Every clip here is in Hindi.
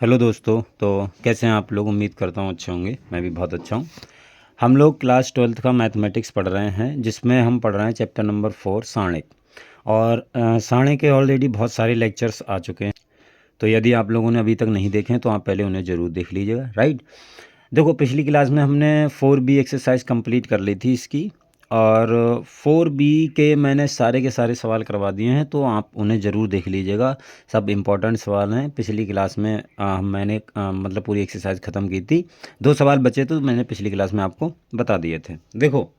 हेलो दोस्तों। तो कैसे हैं आप लोग? उम्मीद करता हूँ अच्छे होंगे। मैं भी बहुत अच्छा हूँ। हम लोग क्लास 12th का मैथमेटिक्स पढ़ रहे हैं, जिसमें हम पढ़ रहे हैं चैप्टर नंबर 4 सारणिक। और सारणिक के ऑलरेडी बहुत सारे लेक्चर्स आ चुके हैं। तो यदि आप लोगों ने अभी तक नहीं देखे हैं तो आप पहले उन्हें ज़रूर देख लीजिएगा। राइट। देखो, पिछली क्लास में हमने 4B एक्सरसाइज कंप्लीट कर ली थी इसकी। और 4B के मैंने सारे के सारे सवाल करवा दिए हैं, तो आप उन्हें ज़रूर देख लीजिएगा। सब इम्पोर्टेंट सवाल हैं। पिछली क्लास में मैंने मतलब पूरी एक्सरसाइज ख़त्म की थी। 2 सवाल बचे तो मैंने पिछली क्लास में आपको बता दिए थे। देखो,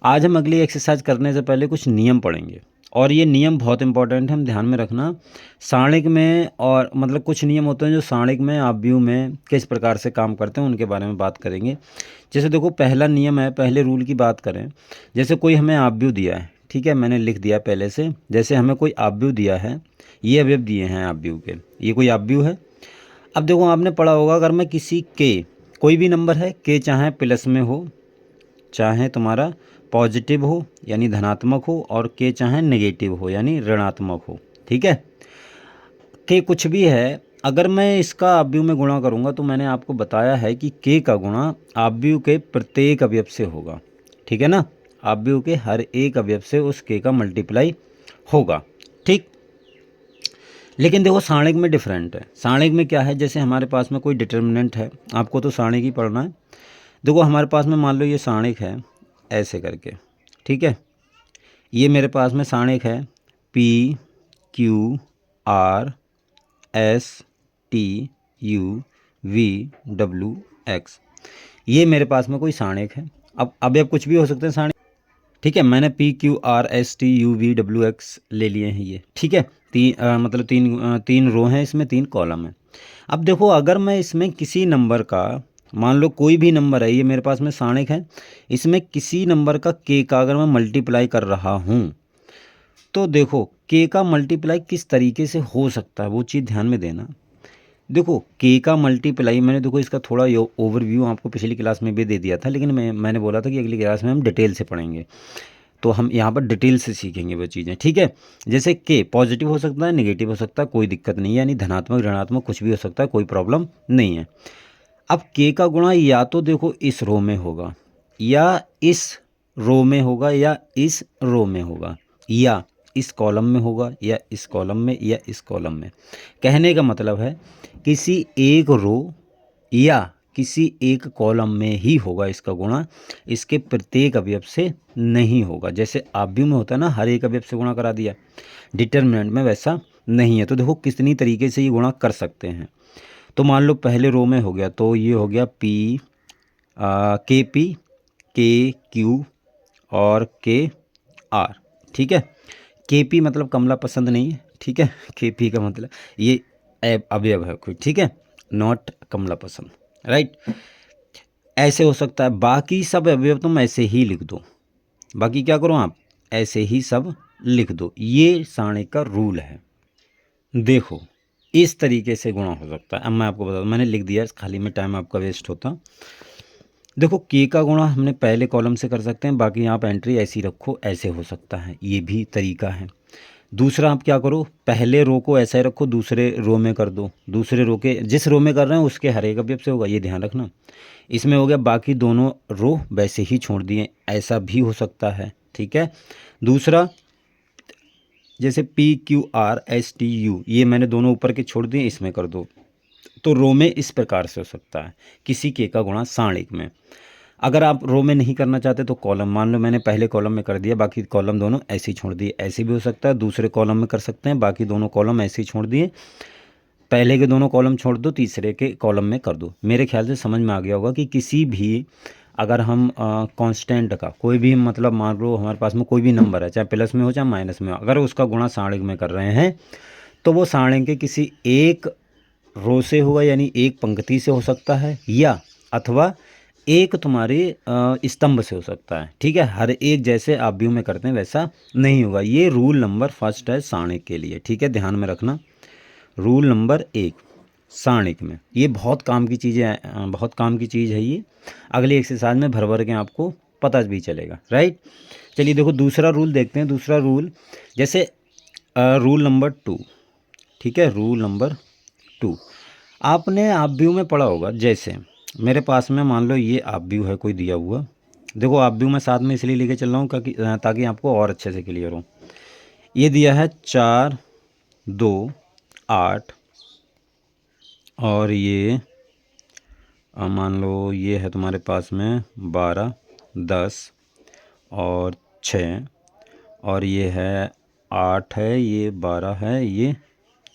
आज हम अगली एक्सरसाइज करने से पहले कुछ नियम पढ़ेंगे, और ये नियम बहुत इंपॉर्टेंट है, हम ध्यान में रखना। सारणिक में और मतलब कुछ नियम होते हैं जो सारणिक में आव्यूह में किस प्रकार से काम करते हैं, उनके बारे में बात करेंगे। जैसे देखो, पहला नियम है, पहले रूल की बात करें। जैसे कोई हमें आव्यूह दिया है, ठीक है, मैंने लिख दिया पहले से। जैसे हमें कोई आव्यूह दिया है, ये अवयव दिए हैं आव्यूह के, ये कोई आव्यूह है। अब देखो, आपने पढ़ा होगा, अगर मैं किसी के, कोई भी नंबर है के, चाहे प्लस में हो, चाहे तुम्हारा पॉजिटिव हो यानी धनात्मक हो, और के चाहे नेगेटिव हो यानी ऋणात्मक हो, ठीक है, के कुछ भी है, अगर मैं इसका आव्यूह में गुणा करूंगा तो मैंने आपको बताया है कि के का गुणा आव्यूह के प्रत्येक अवयव से होगा। ठीक है ना? आव्यूह के हर एक अवयव से उस के का मल्टीप्लाई होगा। ठीक। लेकिन देखो, सारणिक में डिफरेंट है। सारणिक में क्या है, जैसे हमारे पास में कोई डिटर्मिनेंट है, आपको तो सारणिक ही पढ़ना है। देखो, हमारे पास में मान लो ये सारणिक है ऐसे करके, ठीक है। ये मेरे पास में सारणिक है PQRSTUVWX। ये मेरे पास में कोई सारणिक है। अब कुछ भी हो सकते हैं सारणिक, ठीक है। मैंने PQRSTUVWX ले लिए हैं ये, ठीक है। मतलब तीन रो हैं इसमें, 3 कॉलम हैं। अब देखो, अगर मैं इसमें किसी नंबर का, मान लो कोई भी नंबर है, ये मेरे पास में सारणिक है, इसमें किसी नंबर का के का अगर मैं मल्टीप्लाई कर रहा हूँ, तो देखो के का मल्टीप्लाई किस तरीके से हो सकता है, वो चीज़ ध्यान में देना। देखो, के का मल्टीप्लाई मैंने, देखो इसका थोड़ा ओवरव्यू आपको पिछली क्लास में भी दे दिया था, लेकिन मैंने बोला था कि अगली क्लास में हम डिटेल से पढ़ेंगे, तो हम यहाँ पर डिटेल से सीखेंगे वो चीज़ें, ठीक है। जैसे के पॉजिटिव हो सकता है, नेगेटिव हो सकता है, कोई दिक्कत नहीं है, यानी धनात्मक ऋणात्मक कुछ भी हो सकता है, कोई प्रॉब्लम नहीं है। अब के का गुणा या तो देखो इस रो में होगा, या इस रो में होगा, या इस रो में होगा, या इस कॉलम में होगा, या इस कॉलम में, या इस कॉलम में। कहने का मतलब है किसी एक रो या किसी एक कॉलम में ही होगा इसका गुणा, इसके प्रत्येक अवयव से नहीं होगा। जैसे आव्यूह में होता है ना, हर एक अवयव से गुणा करा दिया, डिटरमिनेंट में वैसा नहीं है। तो देखो कितनी तरीके से ये गुणा कर सकते हैं। तो मान लो पहले रो में हो गया, तो ये हो गया KP, KQ और KR, ठीक है। KP मतलब कमला पसंद नहीं है, ठीक है। KP का मतलब ये अवयव है कोई, ठीक है, नॉट कमला पसंद, राइट। ऐसे हो सकता है। बाकी सब अवयव तुम ऐसे ही लिख दो, बाकी क्या करो आप, ऐसे ही सब लिख दो। ये सारणिक का रूल है। देखो, इस तरीके से गुणा हो सकता है। अब मैं आपको बता दूं, मैंने लिख दिया, खाली में टाइम आपका वेस्ट होता। देखो, के का गुणा हमने पहले कॉलम से कर सकते हैं, बाकी आप एंट्री ऐसी रखो, ऐसे हो सकता है, ये भी तरीका है। दूसरा, आप क्या करो, पहले रो को ऐसा ही रखो, दूसरे रो में कर दो, दूसरे रो के जिस रो में कर रहे हैं उसके हर एक अवयव से होगा, ये ध्यान रखना। इसमें हो गया, बाकी दोनों रो वैसे ही छोड़ दिए, ऐसा भी हो सकता है, ठीक है। दूसरा, जैसे PQRSTU, ये मैंने दोनों ऊपर के छोड़ दिए, इसमें कर दो, तो रो में इस प्रकार से हो सकता है किसी के का गुणा सारणिक में। अगर आप रो में नहीं करना चाहते तो कॉलम, मान लो मैंने पहले कॉलम में कर दिया, बाकी कॉलम दोनों ऐसे ही छोड़ दिए, ऐसे भी हो सकता है। दूसरे कॉलम में कर सकते हैं, बाकी दोनों कॉलम ऐसे ही छोड़ दिए, पहले के दोनों कॉलम छोड़ दो, तीसरे के कॉलम में कर दो। मेरे ख्याल से समझ में आ गया होगा कि किसी भी, अगर हम कांस्टेंट का कोई भी, मतलब मान लो हमारे पास में कोई भी नंबर है, चाहे प्लस में हो चाहे माइनस में हो, अगर उसका गुणा सारणिक में कर रहे हैं, तो वो सारणिक के किसी एक रो से होगा, यानी एक पंक्ति से हो सकता है, या अथवा एक तुम्हारे स्तंभ से हो सकता है, ठीक है। हर एक जैसे आव्यूह में करते हैं वैसा नहीं होगा। ये रूल नंबर फर्स्ट है सारणिक के लिए, ठीक है, ध्यान में रखना। रूल नंबर 1 सारणिक में, ये बहुत काम की चीज़ें, बहुत काम की चीज़ है ये। अगली एक्सरसाइज में भर भर के आपको पता भी चलेगा, राइट। चलिए देखो, दूसरा रूल देखते हैं। दूसरा रूल, जैसे रूल नंबर 2, ठीक है, रूल नंबर 2, आपने आप व्यू में पढ़ा होगा, जैसे मेरे पास में मान लो ये आप व्यू है कोई दिया हुआ। देखो आप व्यू मैं साथ में इसलिए लेके चल रहा हूँ ताकि आपको और अच्छे से क्लियर हो। ये दिया है 4 2 8 और ये मान लो ये है तुम्हारे पास में 12 10 और 6 और ये है 8 है, ये 12 है, ये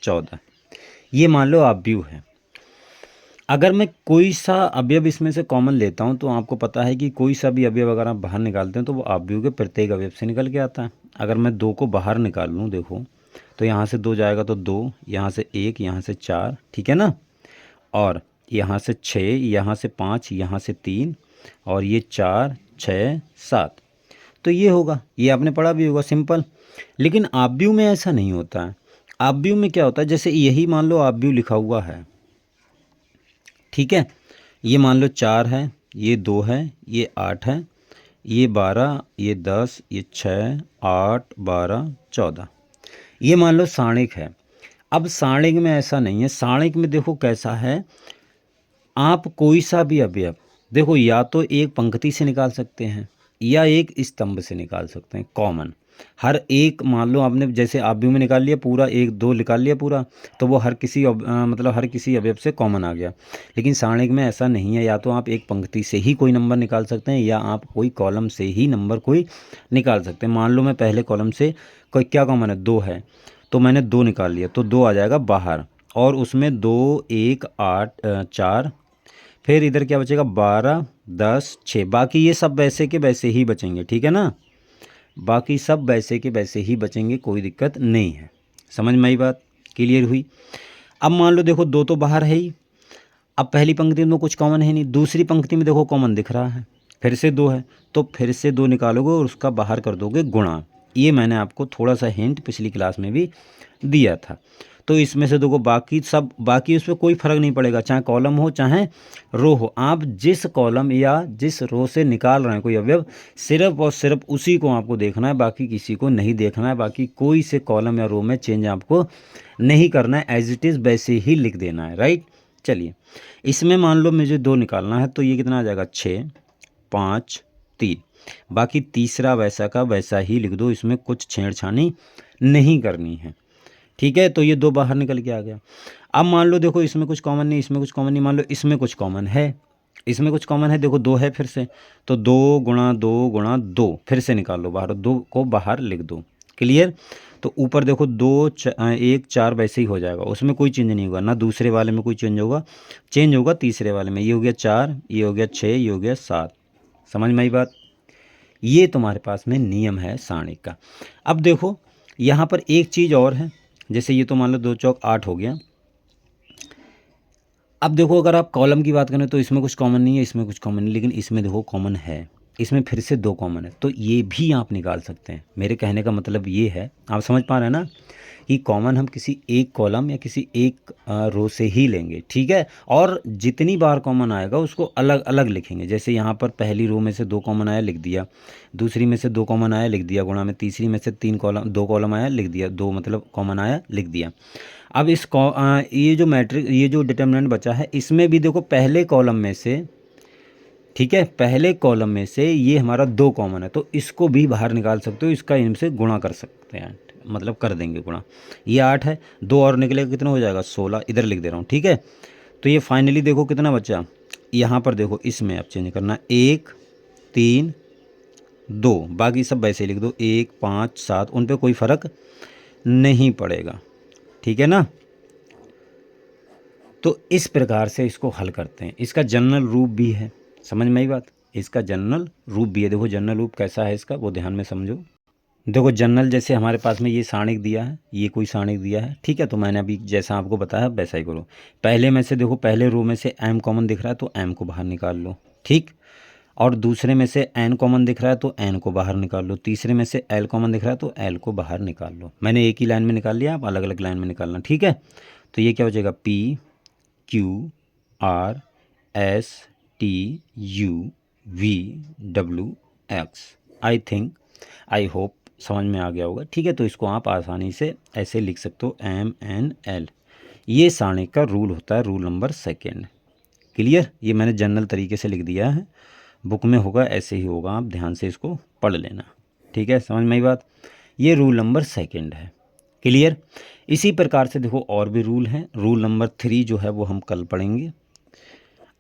14। ये मान लो आप व्यू है। अगर मैं कोई सा अवयव इसमें से कॉमन लेता हूँ तो आपको पता है कि कोई सा भी अवयव अगर आप बाहर निकालते हैं तो वो आप व्यू के प्रत्येक अवयव से निकल के आता है। अगर मैं 2 को बाहर निकाल लूँ, देखो तो यहाँ से 2 जाएगा तो 2, यहाँ से 1, यहाँ से 4, ठीक है ना, और यहाँ से 6, यहाँ से 5, यहाँ से 3 और ये 4 6 7। तो ये होगा, ये आपने पढ़ा भी होगा, सिंपल। लेकिन आप व्यू में ऐसा नहीं होता है। आप व्यू में क्या होता है, जैसे यही मान लो आप व्यू लिखा हुआ है, ठीक है, ये मान लो 4 है, ये 2 है, ये 8 है, ये 12, ये 10, ये 6 8 12 14। ये मान लो सारणिक है। अब सारणिक में ऐसा नहीं है। सारणिक में देखो कैसा है, आप कोई सा भी अवयव देखो या तो एक पंक्ति से निकाल सकते हैं या एक स्तंभ से निकाल सकते हैं, कॉमन। हर एक मान लो आपने जैसे आप व्यू में निकाल लिया पूरा, 1 2 निकाल लिया पूरा, तो वो हर किसी मतलब हर किसी अवयव से कॉमन आ गया। लेकिन सारणिक में ऐसा नहीं है। या तो आप एक पंक्ति से ही कोई नंबर निकाल सकते हैं या आप कोई कॉलम से ही नंबर कोई निकाल सकते हैं। मान लो मैं पहले कॉलम से कोई क्या कॉमन है, 2 है, तो मैंने 2 निकाल लिया तो 2 आ जाएगा बाहर, और उसमें 2 1 8 4, फिर इधर क्या बचेगा 12 10 6। बाकी ये सब वैसे के वैसे ही बचेंगे, ठीक है ना, बाकी सब वैसे के वैसे ही बचेंगे, कोई दिक्कत नहीं है। समझ में आई बात, क्लियर हुई। अब मान लो देखो 2 तो बाहर है ही। अब पहली पंक्ति में कुछ कॉमन है नहीं, दूसरी पंक्ति में देखो कॉमन दिख रहा है, फिर से 2 है, तो फिर से 2 निकालोगे और उसका बाहर कर दोगे गुणा। ये मैंने आपको थोड़ा सा हिंट पिछली क्लास में भी दिया था। तो इसमें से देखो बाकी सब, बाकी उसमें कोई फ़र्क नहीं पड़ेगा, चाहे कॉलम हो चाहे रो हो। आप जिस कॉलम या जिस रो से निकाल रहे हैं कोई अवयव, सिर्फ और सिर्फ उसी को आपको देखना है, बाकी किसी को नहीं देखना है। बाकी कोई से कॉलम या रो में चेंज आपको नहीं करना है, एज इट इज़ वैसे ही लिख देना है, राइट। चलिए इसमें मान लो मुझे 2 निकालना है, तो ये कितना आ जाएगा 6 5 3। बाकी तीसरा वैसा का वैसा ही लिख दो, इसमें कुछ छेड़छानी नहीं करनी है, ठीक है। तो ये 2 बाहर निकल के आ गया। अब मान लो देखो इसमें कुछ कॉमन नहीं, इसमें कुछ कॉमन नहीं, मान लो इसमें कुछ कॉमन है, इसमें कुछ कॉमन है, देखो 2 है फिर से, तो 2 गुणा 2 गुणा 2 फिर से निकाल लो बाहर, 2 को बाहर लिख दो, क्लियर। तो ऊपर देखो 2 1 4 वैसे ही हो जाएगा, उसमें कोई चेंज नहीं होगा, ना दूसरे वाले में कोई चेंज होगा तीसरे वाले में। ये हो गया 4, ये हो गया 6, ये हो गया 7। समझ में आई बात। ये तुम्हारे पास में नियम है सारणिक का। अब देखो यहाँ पर एक चीज़ और है, जैसे ये तो मान लो 2 चौक 8 हो गया। अब देखो अगर आप कॉलम की बात करें तो इसमें कुछ कॉमन नहीं है, इसमें कुछ कॉमन नहीं, लेकिन इसमें देखो कॉमन है, इसमें फिर से 2 कॉमन है, तो ये भी आप निकाल सकते हैं। मेरे कहने का मतलब ये है, आप समझ पा रहे हैं ना, कि कॉमन हम किसी एक कॉलम या किसी एक रो से ही लेंगे, ठीक है। और जितनी बार कॉमन आएगा उसको अलग अलग लिखेंगे। जैसे यहाँ पर पहली रो में से 2 कॉमन आया लिख दिया, दूसरी में से 2 कॉमन आया लिख दिया गुणा में, तीसरी में से 2 कॉलम आया लिख दिया, 2 मतलब कॉमन आया लिख दिया। अब ये जो मैट्रिक्स, ये जो डिटर्मिनेंट बचा है, इसमें भी देखो पहले कॉलम में से, ठीक है, पहले कॉलम में से ये हमारा 2 कॉमन है, तो इसको भी बाहर निकाल सकते हो, इसका इनसे गुणा कर सकते हैं, मतलब कर देंगे गुणा। ये 8 है, 2 और निकलेगा कितना हो जाएगा 16, इधर लिख दे रहा हूँ, ठीक है। तो ये फाइनली देखो कितना बचा, यहाँ पर देखो इसमें आप चेंज करना 1 3 2, बाकी सब वैसे लिख दो 1 5 7, उन पर कोई फ़र्क नहीं पड़ेगा, ठीक है ना। तो इस प्रकार से इसको हल करते हैं। इसका जनरल रूप भी है, समझ में आई बात, इसका जनरल रूप भी है। देखो जनरल रूप कैसा है इसका, वो ध्यान में समझो। देखो जनरल, जैसे हमारे पास में ये सारणिक दिया है, ये कोई सारणिक दिया है, ठीक है, तो मैंने अभी जैसा आपको बताया वैसा ही करो। पहले में से देखो, पहले रो में से m कॉमन दिख रहा है तो m को बाहर निकाल लो, ठीक। और दूसरे में से n कॉमन दिख रहा है तो n को बाहर निकाल लो, तीसरे में से l कॉमन दिख रहा है तो l को बाहर निकाल लो। मैंने एक ही लाइन में निकाल लिया, आप अलग अलग लाइन में निकालना, ठीक है। तो ये क्या हो जाएगा, P Q R S T U V W X। I hope समझ में आ गया होगा, ठीक है। तो इसको आप आसानी से ऐसे लिख सकते हो, M N L, ये सारणी का रूल होता है, रूल नंबर सेकेंड। क्लियर? ये मैंने जनरल तरीके से लिख दिया है, बुक में होगा ऐसे ही होगा, आप ध्यान से इसको पढ़ लेना। ठीक है, समझ में आई बात? ये रूल नंबर सेकेंड है। क्लियर? इसी प्रकार से देखो और भी रूल हैं। रूल नंबर 3 जो है वो हम कल पढ़ेंगे।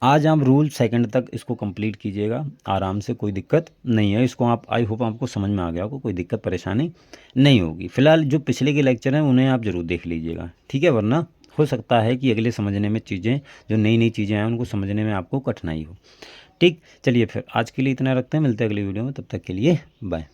आज आप रूल सेकंड तक इसको कंप्लीट कीजिएगा आराम से, कोई दिक्कत नहीं है। इसको आप, आई होप आपको समझ में आ गया होगा, कोई दिक्कत परेशानी नहीं होगी। फिलहाल जो पिछले के लेक्चर हैं उन्हें आप ज़रूर देख लीजिएगा, ठीक है, वरना हो सकता है कि अगले समझने में चीज़ें, जो नई नई चीज़ें हैं उनको समझने में आपको कठिनाई हो। ठीक, चलिए फिर आज के लिए इतना रखते हैं, मिलते हैं अगली वीडियो में, तब तक के लिए बाय।